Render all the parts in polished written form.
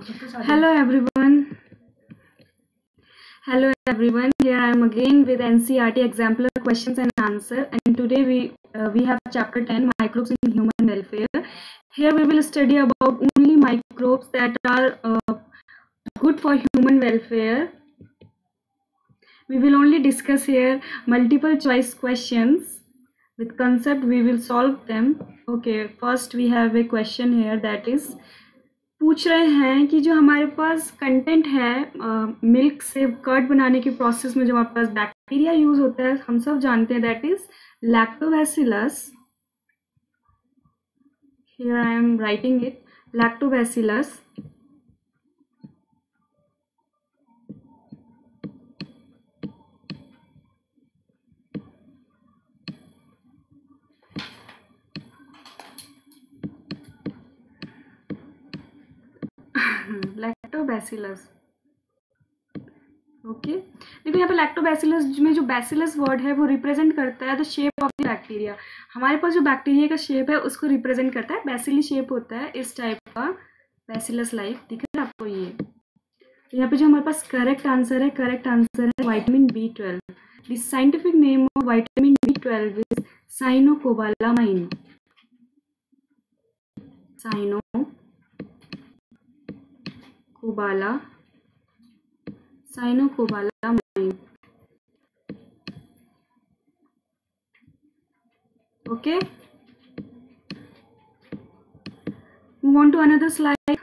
Hello everyone. Hello everyone. Here I am again with NCERT exemplar questions and answer. And today we have chapter 10, microbes in human welfare. Here we will study about only microbes that are good for human welfare. We will only discuss here multiple choice questions with concept. We will solve them. Okay, first we have a question here that is पूछ रहे हैं कि जो हमारे पास content है milk से curd बनाने की प्रोसेस में जो हमारे पास बैक्टीरिया यूज होता है हम सब जानते हैं that is lactobacillus. Here I am writing it lactobacillus. Lactobacillus. Okay, देखो यहाँ पे लैक्टोबैसिलस में जो बैसिलस वर्ड है वो रिप्रेजेंट करता है the shape of the bacteria. हमारे पास जो बैक्टीरिया का शेप है उसको रिप्रेजेंट करता है. बैसिली शेप होता है इस टाइप का, बैसिलस लाइक. दिख रहा है आपको ये. यहाँ पे जो हमारे पास करेक्ट आंसर है vitamin B12. The scientific name of vitamin B12 is साइनोकोबालामाइन. साइनोकोबालामाइन. Okay, move on to another slide.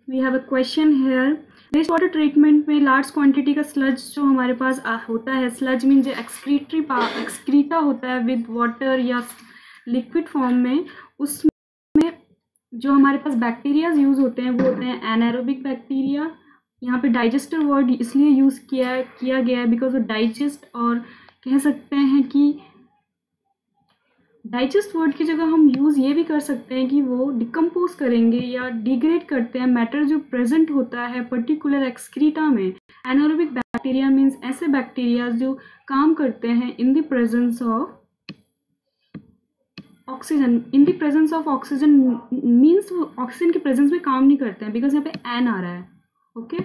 We have a question here. Waste water treatment में लार्ज क्वांटिटी का स्लज जो हमारे पास होता है, स्लज मीन जो एक्सक्रीटा होता है विद वाटर या लिक्विड फॉर्म में, उसमें जो हमारे पास बैक्टीरियाज यूज होते हैं वो होते हैं एनारोबिक बैक्टीरिया. यहाँ पे डाइजेस्टर वर्ड इसलिए यूज किया गया है बिकॉज वो डाइजेस्ट, और कह सकते हैं कि डाइजेस्ट वर्ड की जगह हम यूज़ ये भी कर सकते हैं कि वो डिकम्पोज करेंगे या डिग्रेड करते हैं मैटर जो प्रेजेंट होता है पर्टिकुलर एक्सक्रीटा में. एनारोबिक बैक्टीरिया मीन्स ऐसे बैक्टीरिया जो काम करते हैं in the presence of oxygen. In the presence of oxygen means oxygen के प्रेजेंस में काम नहीं करते हैं बिकॉज यहाँ पे एन आ रहा है. Okay,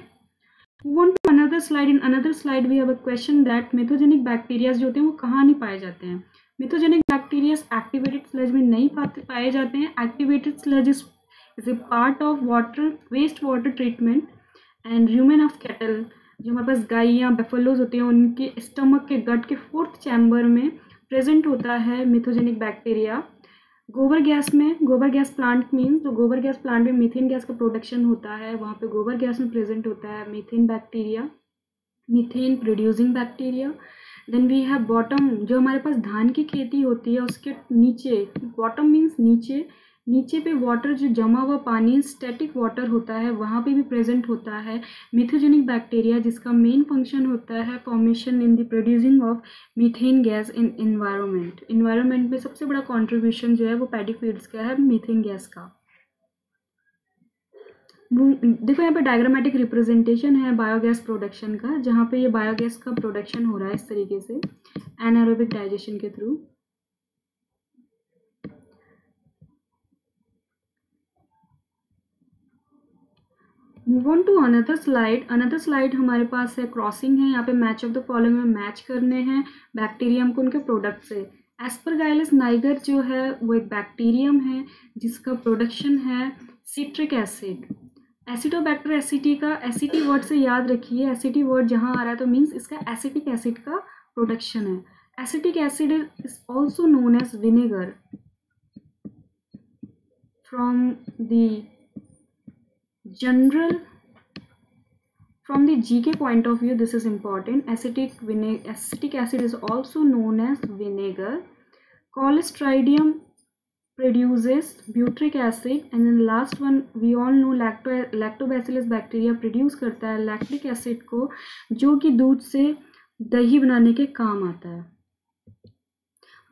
move on to another slide. In another slide we have a question that methanogenic bacteria जो होते हैं वो कहाँ नहीं पाए जाते हैं. मेथोजेनिक बैक्टीरिया एक्टिवेटेड स्लज में नहीं पाए जाते हैं. Activated sludge is a part of water waste water treatment and rumen of cattle. जो हमारे पास गाय या बेफलोज होते हैं उनके स्टमक के गट के 4th चैम्बर में प्रेजेंट होता है मेथोजेनिक बैक्टीरिया. गोबर गैस प्लांट मीन्स जो गोबर गैस प्लांट में मीथेन गैस का प्रोडक्शन होता है वहाँ पे गोबर गैस में प्रेजेंट होता है methane bacteria, methane producing bacteria. Then we have bottom. जो हमारे पास धान की खेती होती है उसके नीचे, बॉटम मीन्स नीचे पे वाटर जो जमा हुआ पानी स्टैटिक वाटर होता है वहाँ पे भी प्रेजेंट होता है मीथोजेनिक बैक्टीरिया जिसका मेन फंक्शन होता है formation in the producing of methane gas in environment में सबसे बड़ा कंट्रीब्यूशन जो है वो पैडी फील्ड्स का है मीथेन गैस का. देखो यहाँ पे डायग्रामेटिक रिप्रेजेंटेशन है बायोगैस प्रोडक्शन का, जहाँ पे ये बायोगैस का प्रोडक्शन हो रहा है इस तरीके से एनारोबिक डाइजेशन के through. Move on to another slide. हमारे पास है क्रॉसिंग है. यहाँ पे मैच ऑफ द फॉलोइंग में मैच करने हैं बैक्टीरियम को उनके प्रोडक्ट से. एस्परगाइलस नाइगर जो है वो एक बैक्टीरियम है जिसका प्रोडक्शन है सिट्रिक एसिड. एसिडोबैक्टर एसिटी वर्ड से याद रखिए. एसिटी वर्ड जहाँ आ रहा है तो मीन्स इसका एसिटिक एसिड का प्रोडक्शन है. Acetic acid is also known as vinegar. From the GK point of view, this is important. Acetic acid is also known as vinegar. Clostridium produces butyric acid, and then the last one we all know lactobacillus bacteria produce करता है lactic acid को, जो कि दूध से दही बनाने के काम आता है.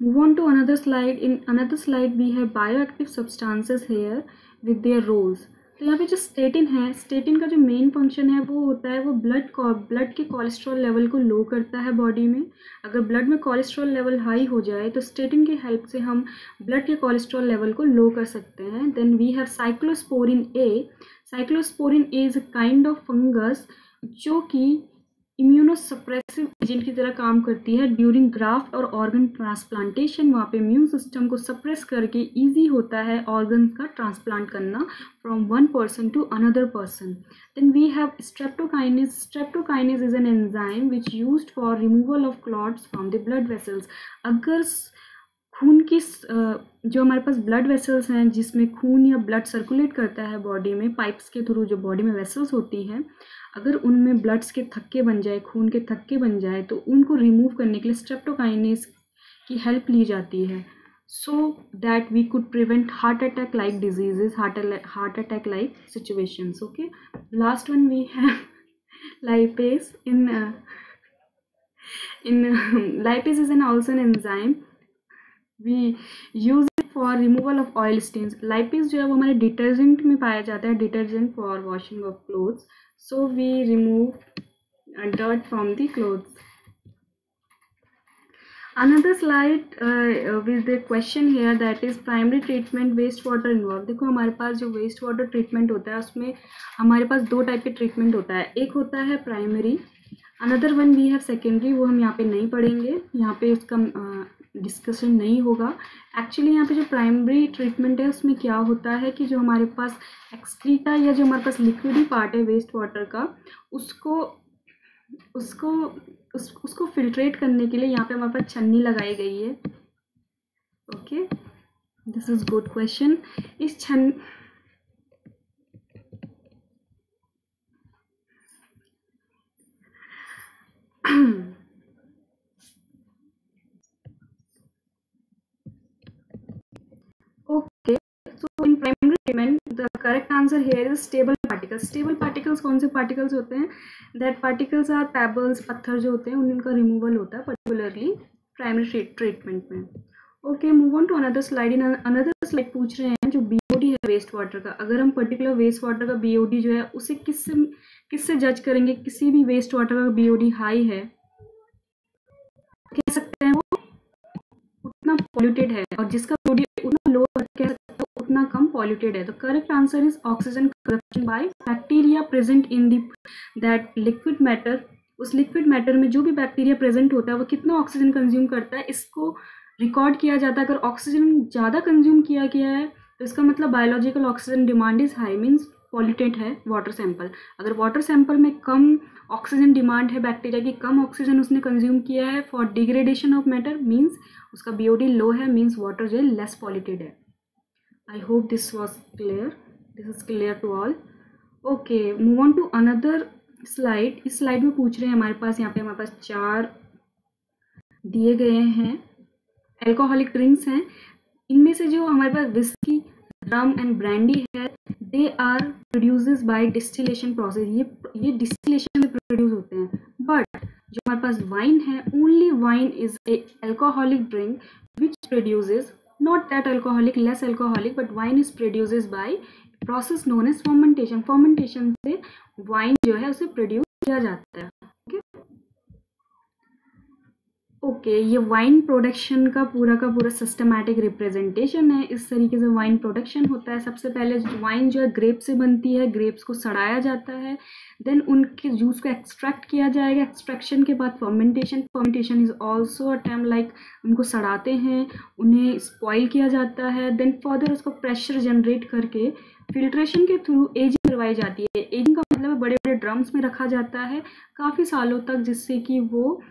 Move on to another slide. In another slide we have bioactive substances here with their roles. तो यहाँ पे जो स्टेटिन है, स्टेटिन का जो मेन फंक्शन है वो होता है वो ब्लड के कोलेस्ट्रॉल लेवल को लो करता है बॉडी में। अगर ब्लड में कोलेस्ट्रॉल लेवल हाई हो जाए तो स्टेटिन की हेल्प से हम ब्लड के कोलेस्ट्रॉल लेवल को लो कर सकते हैं। Then we have cyclosporin A. Cyclosporin A is a kind of fungus जो कि इम्यूनोसप्रेसिव एजेंट की तरह काम करती है ड्यूरिंग ग्राफ्ट और ऑर्गन ट्रांसप्लांटेशन। वहाँ पे इम्यून सिस्टम को सप्रेस करके इजी होता है ऑर्गन का ट्रांसप्लांट करना from one person to another person. Then we have streptokinase. Streptokinase is an enzyme which used for removal of clots from the blood vessels. अगर खून की जो हमारे पास ब्लड वेसल्स हैं जिसमें खून या ब्लड सर्कुलेट करता है बॉडी में पाइप्स के थ्रू, जो बॉडी में वेसल्स होती हैं, अगर उनमें ब्लड्स के थक्के बन जाए, खून के थक्के बन जाए, तो उनको रिमूव करने के लिए स्ट्रेप्टोकाइनेज की हेल्प ली जाती है so that we could prevent heart attack like diseases, heart attack like situations. Okay, last one we have lipase. Lipase is also an enzyme. We use it for removal of oil stains. Lipase जो है वो हमारे detergent में पाया जाता है, detergent for washing of clothes. So we remove dirt from the clothes. Another slide with the question here, that is primary treatment wastewater involved. देखो हमारे पास जो वेस्ट वाटर ट्रीटमेंट होता है उसमें हमारे पास दो टाइप के ट्रीटमेंट होता है. एक होता है primary, another one we have secondary. वो हम यहाँ पे नहीं पढ़ेंगे, यहाँ पे इसका डिस्कशन नहीं होगा. एक्चुअली यहाँ पे जो प्राइमरी ट्रीटमेंट है उसमें क्या होता है कि जो हमारे पास एक्सक्रीटा या जो हमारे पास लिक्विडी पार्ट है वेस्ट वाटर का, उसको फिल्ट्रेट करने के लिए यहाँ पे हमारे पास छन्नी लगाई गई है. Okay, this is good question. इस okay, so in primary treatment the correct answer here is stable particles. Stable particles कौन से particles होते हैं? That particles are pebbles, पत्थर जो होते हैं उनका रिमूवल होता है particularly primary treatment में. Okay, move on to another slide. In another slide पूछ रहे हैं जो बीओडी है वेस्ट वाटर का, अगर हम पर्टिकुलर वेस्ट वाटर का बीओडी जो है उसे किससे जज करेंगे? किसी भी वेस्ट वाटर का बीओडी हाई है, कह सकते हैं वो उतना पॉल्यूटेड है, और जिसका बीओडी उतना लो कह सकते हैं उतना कम पॉल्यूटेड है. तो correct answer is oxygen consumption by bacteria present in that liquid matter. उस लिक्विड मैटर में जो भी बैक्टीरिया प्रेजेंट होता है वो कितना ऑक्सीजन कंज्यूम करता है, इसको रिकॉर्ड किया जाता है. अगर ऑक्सीजन ज़्यादा कंज्यूम किया गया है तो इसका मतलब biological oxygen demand is high, means polluted है वाटर सैंपल. अगर वाटर सैंपल में कम ऑक्सीजन डिमांड है बैक्टीरिया की, कम ऑक्सीजन उसने कंज्यूम किया है for degradation of matter, means उसका बीओडी लो है, मीन्स वाटर जो है लेस पॉल्यूटेड है. I hope this was clear, this is clear to all. Okay, move on to another slide. इस स्लाइड में पूछ रहे हैं हमारे पास, यहाँ पे हमारे पास 4 दिए गए हैं एल्कोहलिक ड्रिंक्स हैं. इनमें से जो हमारे पास विस्की, रम एंड ब्रांडी है, they are produces by distillation process. ये डिस्टिलेशन में प्रोड्यूस होते हैं. बट जो हमारे पास वाइन है, only wine is a alcoholic drink which produces not that alcoholic, less alcoholic, but wine is produces by process known as fermentation. Fermentation से wine जो है उसे प्रोड्यूस किया जाता है. ओके, ये वाइन प्रोडक्शन का पूरा सिस्टमैटिक रिप्रेजेंटेशन है. इस तरीके से वाइन प्रोडक्शन होता है. सबसे पहले वाइन जो है ग्रेप से बनती है, ग्रेप्स को सड़ाया जाता है, देन उनके जूस को एक्सट्रैक्ट किया जाएगा. एक्सट्रैक्शन के बाद fermentation is also a term like उनको सड़ाते हैं, उन्हें स्पॉइल किया जाता है. देन फर्दर उसको प्रेशर जनरेट करके फिल्ट्रेशन के थ्रू एजिंग करवाई जाती है. एजिंग का मतलब बड़े बड़े ड्रम्स में रखा जाता है काफ़ी सालों तक, जिससे कि वो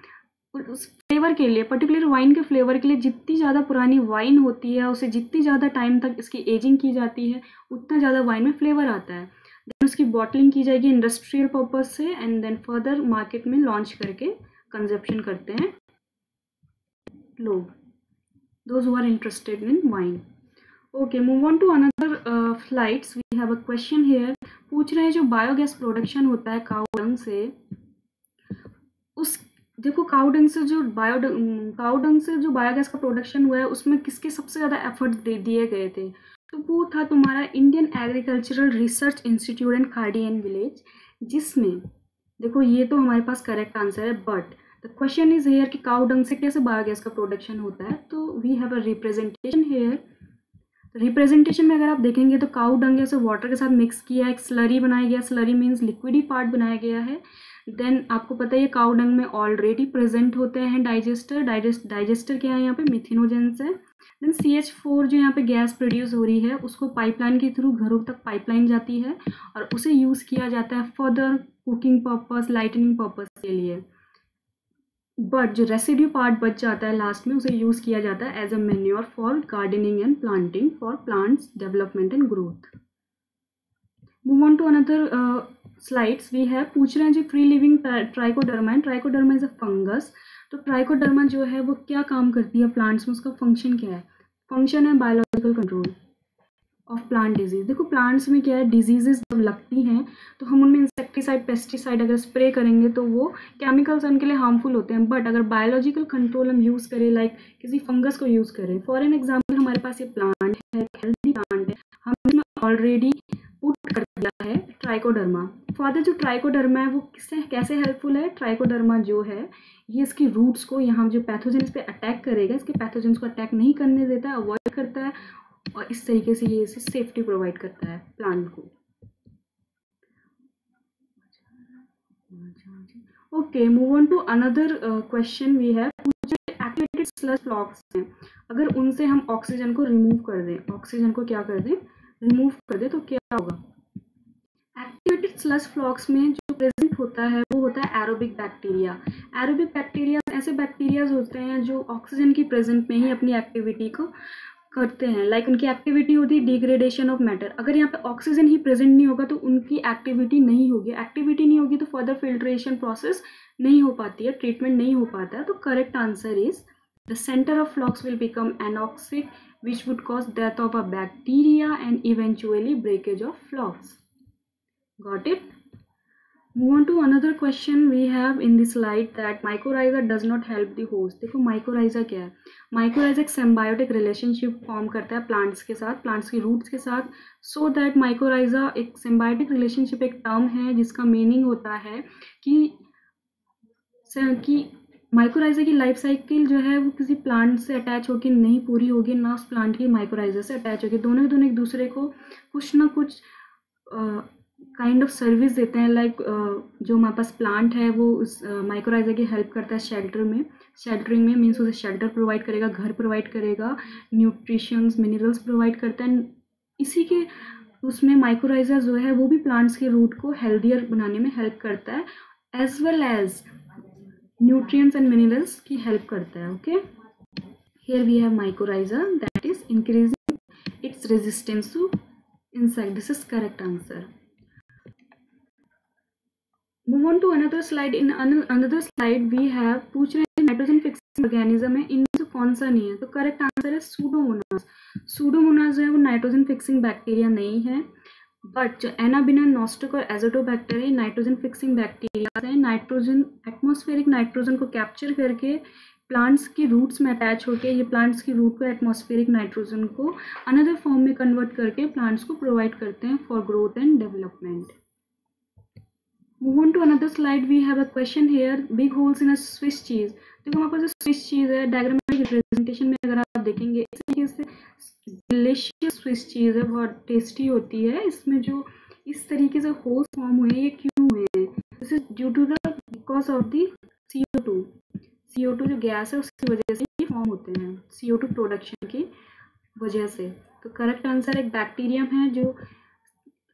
उस फ्लेवर के लिए, पर्टिकुलर वाइन के फ्लेवर के लिए, जितनी ज़्यादा पुरानी वाइन होती है उसे जितनी ज़्यादा टाइम तक इसकी एजिंग की जाती है उतना ज़्यादा वाइन में फ्लेवर आता है. देन उसकी बॉटलिंग की जाएगी इंडस्ट्रियल पर्पज से, एंड देन फर्दर मार्केट में लॉन्च करके कंजप्शन करते हैं लोग, those who are interested in wine. Okay, move on to another slides. We have a question here. पूछ रहे हैं जो बायोगैस प्रोडक्शन होता है काऊ डंग से, उस देखो काऊ डंग से जो बायोगैस का प्रोडक्शन हुआ है उसमें किसके सबसे ज़्यादा एफर्ट्स दिए गए थे? तो वो था तुम्हारा Indian agricultural research institute and Khadi and village, जिसमें देखो ये तो हमारे पास करेक्ट आंसर है, but the question is here कि काउ डंग से कैसे बायोगैस का प्रोडक्शन होता है। तो we have a representation here. Representation में अगर आप देखेंगे तो काउ डंग ऐसे वाटर के साथ मिक्स किया, एक स्लरी बनाया गया, स्लरी मीन्स लिक्विडी पार्ट बनाया गया है। देन आपको पता है काउ डंग में ऑलरेडी प्रेजेंट होते हैं डाइजेस्टर क्या है यहाँ पे, मिथिनोजेंस है। देन CH4 जो यहाँ पे गैस प्रोड्यूस हो रही है उसको पाइपलाइन के थ्रू घरों तक पाइपलाइन जाती है और उसे यूज़ किया जाता है further cooking purpose, lightning purpose के लिए। बट जो रेसिड्यू पार्ट बच जाता है लास्ट में उसे यूज़ किया जाता है as a manure for gardening and planting for plants development and growth. Move on to another slides we है, पूछ रहे हैं जी free living trichoderma and trichoderma is a fungus. तो ट्राइकोडर्मा जो है वो क्या काम करती है प्लांट्स में, उसका फंक्शन क्या है? फंक्शन है biological control of plant disease. देखो प्लांट्स में क्या है, डिजीजेस जब लगती हैं तो हम उनमें इंसेक्टिसाइड पेस्टिसाइड अगर स्प्रे करेंगे तो वो केमिकल्स उनके लिए हार्मफुल होते हैं। बट अगर बायोलॉजिकल कंट्रोल हम यूज़ करें, लाइक किसी फंगस को यूज़ करें, फॉर एन एग्जाम्पल हमारे पास ये प्लांट है, हेल्दी प्लांट है, हमने ऑलरेडी पुट कर दिया है ट्राइकोडर्मा। फर्दर जो ट्राइकोडर्मा है वो किससे कैसे हेल्पफुल है? ट्राइकोडर्मा जो है ये इसकी रूट्स को यहाँ जो पैथोजेंस पे अटैक करेगा, इसके पैथोजेंस को अटैक नहीं करने देता है, अवॉइड करता है, और इस तरीके से ये इसे सेफ्टी प्रोवाइड करता है प्लांट को। Okay, move on to another question we have. Activated sludge flocs हैं, अगर उनसे हम ऑक्सीजन को रिमूव कर दें, ऑक्सीजन को क्या कर दें, रिमूव कर दें, तो क्या होगा? एक्टिवेटेड स्लज फ्लॉक्स में जो प्रेजेंट होता है वो होता है एरोबिक बैक्टीरिया। एरोबिक बैक्टीरिया ऐसे बैक्टीरियाज होते हैं जो ऑक्सीजन की प्रेजेंट में ही अपनी एक्टिविटी को करते हैं, लाइक उनकी एक्टिविटी होती है डिग्रेडेशन ऑफ मैटर। अगर यहाँ पे ऑक्सीजन ही प्रेजेंट नहीं होगा तो उनकी एक्टिविटी नहीं होगी, एक्टिविटी नहीं होगी तो फर्दर फिल्ट्रेशन प्रोसेस नहीं हो पाती है, ट्रीटमेंट नहीं हो पाता है। तो correct answer is the centre of flocs will become anoxic which would cause death of a bacteria and eventually breakage of flocs. Got it? Move on to another question we have in this slide that mycorrhiza does not help the host। देखो mycorrhiza क्या है? mycorrhiza एक symbiotic relationship form करता है plants के साथ, plants की roots के साथ। so that mycorrhiza एक symbiotic relationship एक टर्म है जिसका मीनिंग होता है कि माइक्रोराइजा की लाइफ साइकिल जो है वो किसी प्लांट से अटैच होकर नहीं पूरी होगी, ना उस प्लांट की माइक्रोराइजा से अटैच होगी। दोनों के दोनों एक दूसरे को कुछ ना कुछ काइंड ऑफ सर्विस देते हैं। लाइक जो हमारे पास प्लांट है वो उस माइक्रोराइजा की हेल्प करता है शेल्टरिंग में मीन्स उसे शेल्टर प्रोवाइड करेगा, घर प्रोवाइड करेगा, न्यूट्रिशंस मिनरल्स प्रोवाइड करता है। इसी के उसमें माइक्रोराइजा जो है वो भी प्लांट्स के रूट को हेल्दियर बनाने में हेल्प करता है, as well as nutrients and minerals की हेल्प करता है। Okay, here we have mycorrhiza that is increasing its resistance to insect। This is correct answer. Move on to another slide। In another slide we have पूछ रहे हैं nitrogen fixing organism है, इनमें से कौन सा नहीं है? तो करेक्ट आंसर है सूडोमोनास। सूडोमोनास जो है वो नाइट्रोजन फिक्सिंग बैक्टीरिया नहीं है, बट जो एनाबिना, नॉस्टिक और एजोटोबैक्टर है नाइट्रोजन फिक्सिंग बैक्टीरिया है। नाइट्रोजन एटमॉस्फेरिक नाइट्रोजन को कैप्चर करके प्लांट्स की रूट्स में अटैच होकर ये प्लांट्स की रूट को एटमॉस्फेरिक नाइट्रोजन को अनदर फॉर्म में कन्वर्ट करके प्लांट्स को प्रोवाइड करते हैं for growth and development. Move on to another slide we have a question here, big holes in a Swiss cheese. देखो हमारे पास जो स्विस चीज है डायग्रामेटिक रिप्रेजेंटेशन में अगर आप देखेंगे इस तरीके से डिलीशियस स्विस चीज है, बहुत टेस्टी होती है। इसमें जो इस तरीके से होल्स फॉर्म हुए ये क्यों हुए हैं? This is due to the because of the CO2 जो गैस है उसकी वजह से ये फॉर्म होते हैं, CO2 प्रोडक्शन की वजह से। तो करेक्ट आंसर एक बैक्टीरियम है जो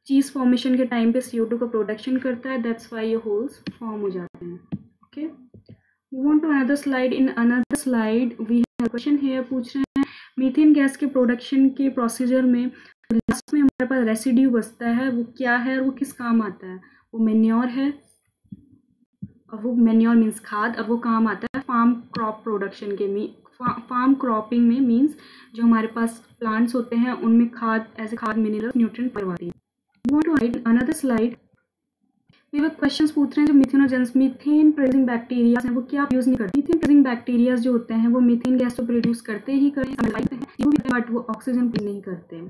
चीज फॉर्मेशन के टाइम पे CO2 का प्रोडक्शन करता है, दैट्स व्हाई ये होल्स फॉर्म हो जाते हैं। Okay, move on to another slide. In another slide we have question here, पूछ रहे हैं मीथेन गैस के प्रोडक्शन के प्रोसीजर में लास्ट में हमारे पास रेसिड्यू बचता है, वो क्या है और वो किस काम आता है? वो मेन्योर है, और वो मेन्योर मीन्स खाद, और वो काम आता है फार्म क्रॉप प्रोडक्शन के फार्म क्रॉपिंग में, मीन्स जो हमारे पास प्लांट्स होते हैं उनमें खाद ऐसे खाद मिनरल्स न्यूट्रिएंट करवाती है। अनदर स्लाइड वे क्वेश्चंस पूछ रहे हैं जो मिथेनोजेंस मीथेन प्रेजेंटिंग बैक्टीरिया हैं वो क्या यूज नहीं करते? मीथेन प्रेजेंटिंग बैक्टीरिया जो होते हैं वो मीथेन गैस तो प्रोड्यूस करते ही करते हैं बट वो ऑक्सीजन नहीं करते।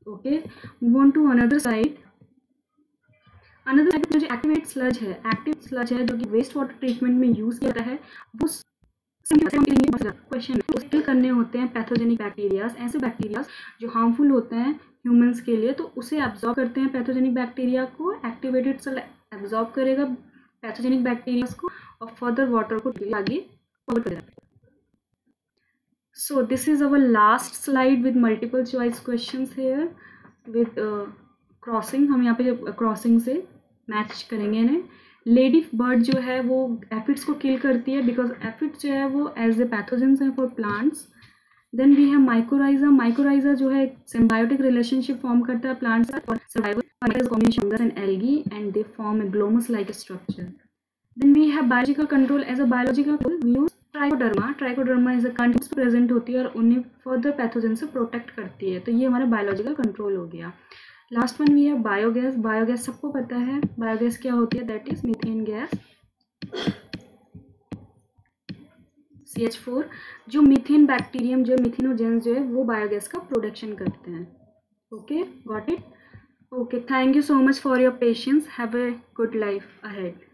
Okay, move on to another side. Another side में जो एक्टिवेट स्लज है जो कि वेस्ट वाटर ट्रीटमेंट में यूज किया जाता है, वो क्वेश्चन किल करने होते हैं पैथोजेनिक बैक्टीरियाज, ऐसे बैक्टीरियाज जो हार्मफुल होते हैं ह्यूमंस के लिए, तो उसे एब्जॉर्ब करते हैं पैथोजेनिक बैक्टीरिया को। एक्टिवेटेड सेल एब्जॉर्ब करेगा पैथोजेनिक बैक्टीरियाज को और फर्दर वाटर को आगे फॉरवर्ड करेगा। So this is our last slide with multiple choice questions here with crossing. हम यहाँ पे क्रॉसिंग से मैच करेंगे इन्हें। लेडी बर्ड जो है वो एफिड्स को किल करती है, बिकॉज एफिड्स जो है वो एज ए पैथोजेंस हैं for plants. Then we have mycorrhiza. Mycorrhiza जो है सिम्बायोटिक रिलेशनशिप फॉर्म करता है प्लांट्स और survival combination fungus and algae and they form a glomus like structure. Then we have biological control. As a biological control we use trichoderma. Trichoderma is a control present होती है और उन्हें further pathogen से protect करती है, तो ये हमारा बायोलॉजिकल कंट्रोल हो गया। लास्ट वन वी है बायोगैस। बायोगैस सबको पता है बायोगैस क्या होती है, that is methane gas CH4। जो मीथेन बैक्टीरियम जो मिथेनोजेंस जो है वो बायोगैस का प्रोडक्शन करते हैं। Okay, got it? Okay, thank you so much for your patience. Have a good life ahead.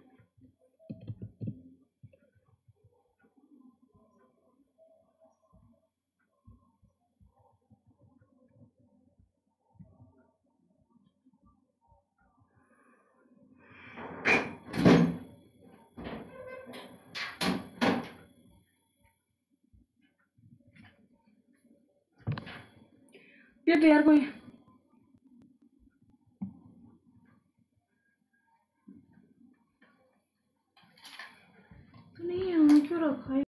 यार कोई